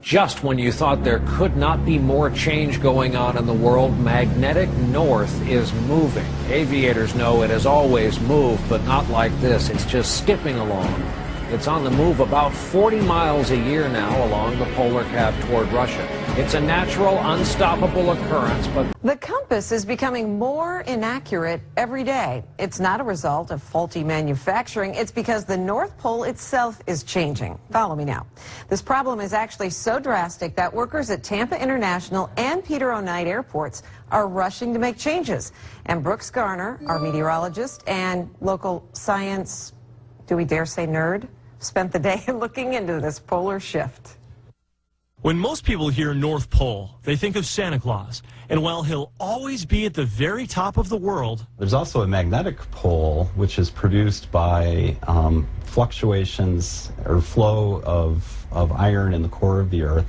Just when you thought there could not be more change going on in the world, magnetic north is moving. Aviators know it has always moved, but not like this. It's just skipping along. It's on the move about 40 miles a year now along the polar cap toward Russia. It's a natural, unstoppable occurrence, but the compass is becoming more inaccurate every day. It's not a result of faulty manufacturing. It's because the North Pole itself is changing. Follow me now. This problem is actually so drastic that workers at Tampa International and Peter O. Knight airports are rushing to make changes. And Brooks Garner, our meteorologist and local science, do we dare say nerd, spent the day looking into this polar shift. When most people hear North Pole, they think of Santa Claus. And while he'll always be at the very top of the world, there's also a magnetic pole, which is produced by fluctuations or flow of iron in the core of the Earth.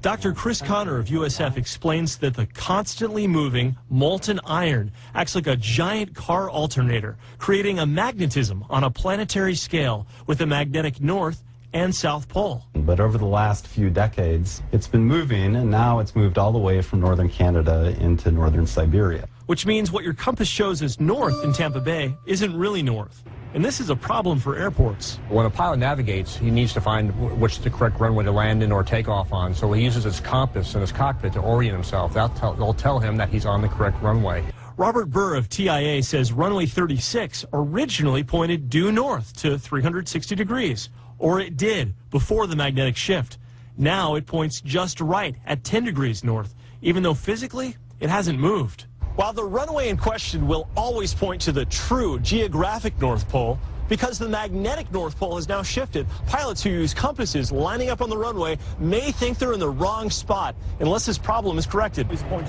Dr. Chris Connor of USF explains that the constantly moving molten iron acts like a giant car alternator, creating a magnetism on a planetary scale with a magnetic north and south pole. But over the last few decades, it's been moving, and now it's moved all the way from northern Canada into northern Siberia. Which means what your compass shows as north in Tampa Bay isn't really north. And this is a problem for airports. When a pilot navigates, he needs to find which is the correct runway to land in or take off on. So he uses his compass in his cockpit to orient himself. They'll tell him that he's on the correct runway. Robert Burr of TIA says runway 36 originally pointed due north to 360 degrees. Or it did before the magnetic shift. Now it points just right at 10 degrees north, even though physically it hasn't moved. While the runway in question will always point to the true geographic North Pole, because the magnetic North Pole has now shifted, pilots who use compasses lining up on the runway may think they're in the wrong spot unless this problem is corrected.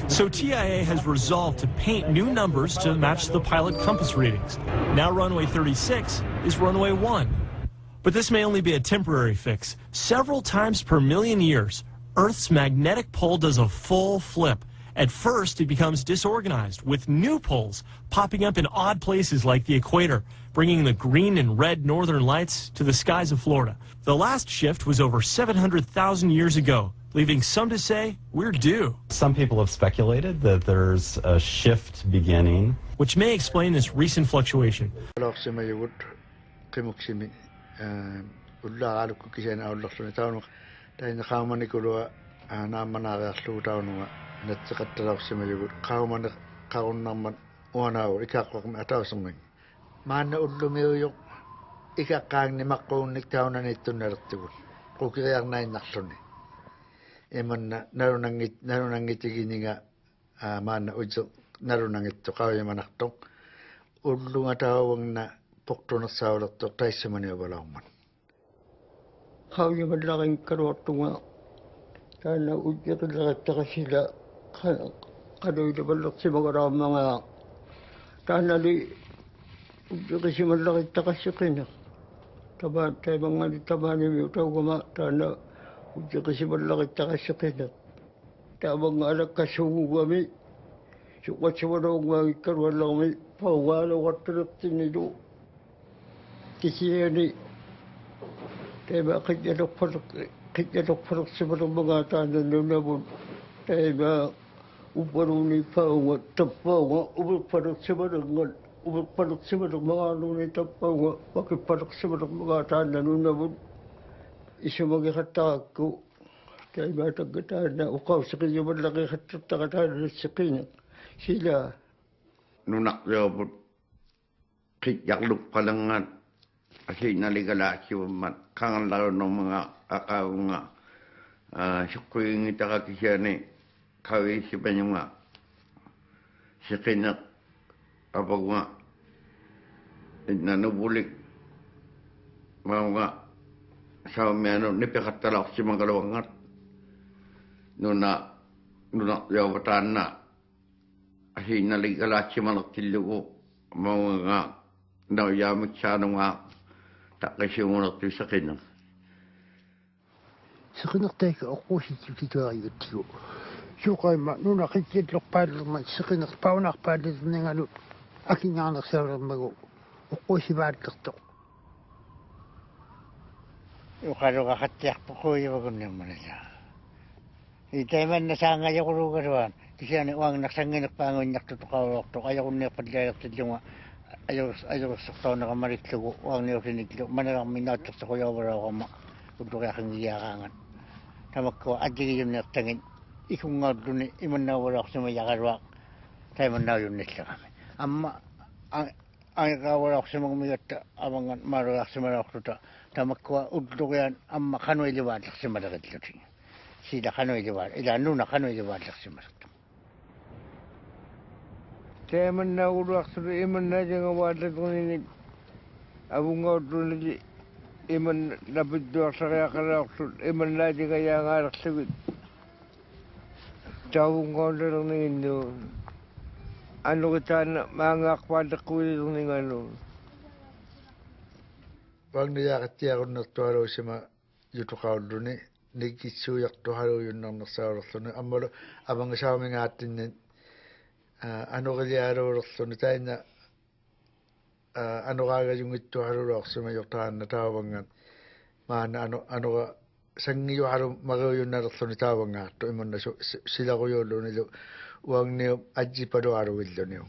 So TIA has resolved to paint new numbers to match the pilot compass readings. Now runway 36 is runway 1. But this may only be a temporary fix. Several times per million years, Earth's magnetic pole does a full flip. At first, it becomes disorganized, with new poles popping up in odd places like the equator, bringing the green and red northern lights to the skies of Florida. The last shift was over 700,000 years ago, leaving some to say we're due. Some people have speculated that there's a shift beginning, which may explain this recent fluctuation. Mana ulumi yung ikakang ni makunik taon na nito naratuon. Kukiyang na inaksoni. Eman na narunangit igini nga mana ujo narunangit to kaya manaktong. Ulung atawang na pokto na saulat to tayo sa mani balangman. Kaya malaking karoto nga. Kana ujo ka sila. Kano'y nabalak si mga rama nga. Kana li kasi malaki takasikin. Tayo mga tabani mo ito guma. Tana kasi malaki takasikin. Tayo mga anak kasungo kami. Sukat sa mga ikaroon lang kami. Pawala ko talagang nito. Kasi yan tayo ba kanya parok sa mga tanan na nabon. Tayo ba uparuni pa nga tapaw nga uparok sa mga uparok sa mga nuni tapaw nga pakiparok sa mga tanan na nabon. Isa magkakatak ko. Tayo ba tagataan na ukaw sa kanya malaki katakataan sa kanya. Sila. Nunak yabot kityakluk palangan. Kasi naligala siya kangan laro ng mga akaw nga. Sukoy ng itakakisya ni kawin si Panyong nga. Si Kinak apag nga. Nanubulik. Mga nga. Sa umiyano, nipikatalak si mga kalawangat. Nunak yabatan na. Kasi naligala siya manaktilyo ko. Mga nga. Nauyamit siya nung nga. Tak kasi mo natin sa Kinak. Sa Kinak tayo ako si Tito ayot siyo. So kaya nung nakikitlok pa naman sa Kinak pa nakpalit ng ano. Aking nga nagsarang mag-o. Ako si Bartak to. Yung kalo kakatiyak po ko yung wag naman niya. Iteman na sa ngayon ko rugaruan. Kasi ano ang naksangin pangon naktutukaw to ayaw ko niya padlayag sa junga. Ayaw sakto na kamarit ko ang niyo siniglo. Manarang minatok sa kuya wala ko ma. Udo kaya kang iyakangan. Tamak ko adigi yung naktangin. Ikong nga doon iman na wala ko sa mayakarwak. Tayo man na yun nila kami. Amma ang wala ko sa mga migat amangan maroyak sa maroyak to. Tamak ko udo kaya amma kanoy liwat sa madagat lutin. Sida kanoy liwat. Ila nuna kanoy liwat sa maroyak. Tayo man na udo sa iman na yung wadat ko ni abong nga doon ni iman nabiddo sa kaya karoyak iman na yung kaya nga raksawit. Tawong ko na lang ninyo. Ano kita na mga kwadak ko yung ano. Wag niya katiya ko na tuwaro siya ma yutukaw doon eh. Nagkisuyak tuwaro yun ng nasawarok doon. Abang sa aming atin na ano kaya arorok doon tayo na ano kaga yung ito arorok sa mayoktahan na tawangan. Mana ano ka sangiyo haro magayon na doon tawang nga. To imon na sila ko yun doon. Wag niyo aji pa do aro wildo niyo.